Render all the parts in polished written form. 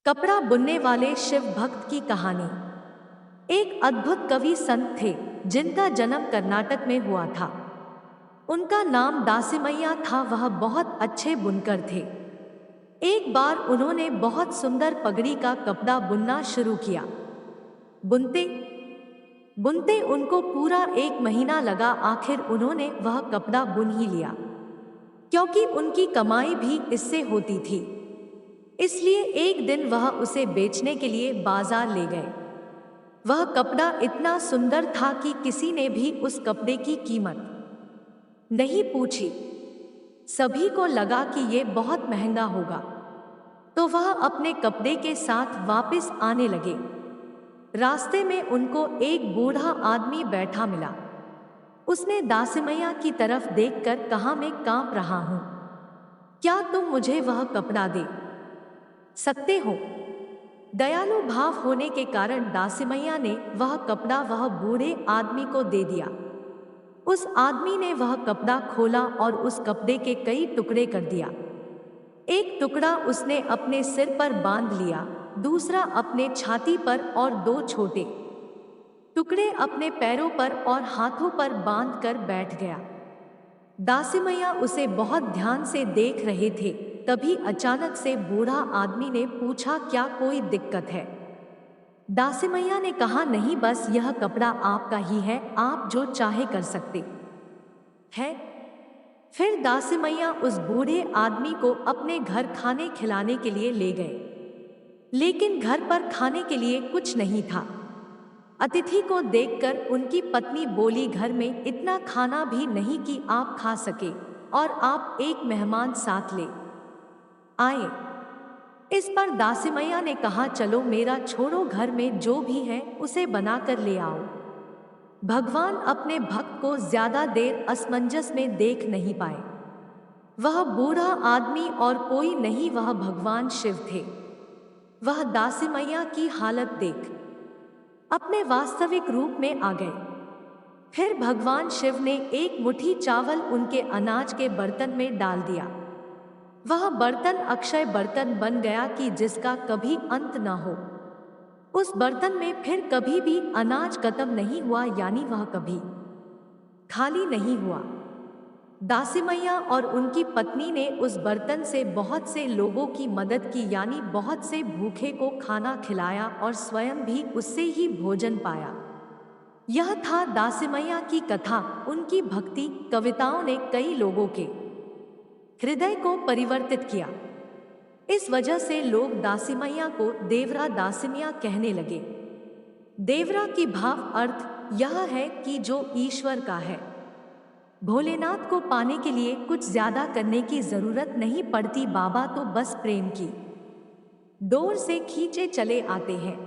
कपड़ा बुनने वाले शिव भक्त की कहानी। एक अद्भुत कवि संत थे जिनका जन्म कर्नाटक में हुआ था। उनका नाम दासिमैया था। वह बहुत अच्छे बुनकर थे। एक बार उन्होंने बहुत सुंदर पगड़ी का कपड़ा बुनना शुरू किया। बुनते बुनते उनको पूरा 1 महीना लगा। आखिर उन्होंने वह कपड़ा बुन ही लिया, क्योंकि उनकी कमाई भी इससे होती थी। इसलिए एक दिन वह उसे बेचने के लिए बाजार ले गए। वह कपड़ा इतना सुंदर था कि किसी ने भी उस कपड़े की कीमत नहीं पूछी। सभी को लगा कि ये बहुत महंगा होगा, तो वह अपने कपड़े के साथ वापस आने लगे। रास्ते में उनको एक बूढ़ा आदमी बैठा मिला। उसने दासिमैया की तरफ देखकर कहा, मैं कांप रहा हूं, क्या तुम मुझे वह कपड़ा दे सकते हो? दयालु भाव होने के कारण दासिमैया ने वह कपड़ा वह बूढ़े आदमी को दे दिया। उस आदमी ने वह कपड़ा खोला और उस कपड़े के कई टुकड़े कर दिया। एक टुकड़ा उसने अपने सिर पर बांध लिया, दूसरा अपने छाती पर और 2 छोटे टुकड़े अपने पैरों पर और हाथों पर बांध कर बैठ गया। दासिमैया उसे बहुत ध्यान से देख रहे थे। तभी अचानक से बूढ़ा आदमी ने पूछा, क्या कोई दिक्कत है? दासिमैया ने कहा, नहीं, बस यह कपड़ा आपका ही है, आप जो चाहे कर सकते हैं। फिर दासिमैया उस बूढ़े आदमी को अपने घर खाने खिलाने के लिए ले गए। लेकिन घर पर खाने के लिए कुछ नहीं था। अतिथि को देखकर उनकी पत्नी बोली, घर में इतना खाना भी नहीं कि आप खा सके, और आप एक मेहमान साथ ले आए। इस पर दासिमैया ने कहा, चलो मेरा छोड़ो, घर में जो भी है उसे बनाकर ले आओ। भगवान अपने भक्त को ज्यादा देर असमंजस में देख नहीं पाए। वह बूढ़ा आदमी और कोई नहीं, वह भगवान शिव थे। वह दासिमैया की हालत देख अपने वास्तविक रूप में आ गए। फिर भगवान शिव ने एक मुट्ठी चावल उनके अनाज के बर्तन में डाल दिया। वह बर्तन अक्षय बर्तन बन गया कि जिसका कभी अंत न हो। उस बर्तन में फिर कभी भी अनाज खत्म नहीं हुआ, यानी वह कभी खाली नहीं हुआ। दासिमैया और उनकी पत्नी ने उस बर्तन से बहुत से लोगों की मदद की, यानी बहुत से भूखे को खाना खिलाया और स्वयं भी उससे ही भोजन पाया। यह था दासिमैया की कथा। उनकी भक्ति कविताओं ने कई लोगों के हृदय को परिवर्तित किया। इस वजह से लोग दासिमैया को देवरा दासिमिया कहने लगे। देवरा की भाव अर्थ यह है कि जो ईश्वर का है। भोलेनाथ को पाने के लिए कुछ ज्यादा करने की जरूरत नहीं पड़ती। बाबा तो बस प्रेम की डोर से खींचे चले आते हैं।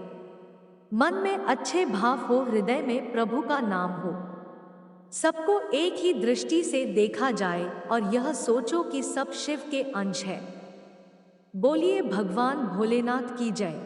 मन में अच्छे भाव हो, हृदय में प्रभु का नाम हो, सबको एक ही दृष्टि से देखा जाए और यह सोचो कि सब शिव के अंश है। बोलिए भगवान भोलेनाथ की जय।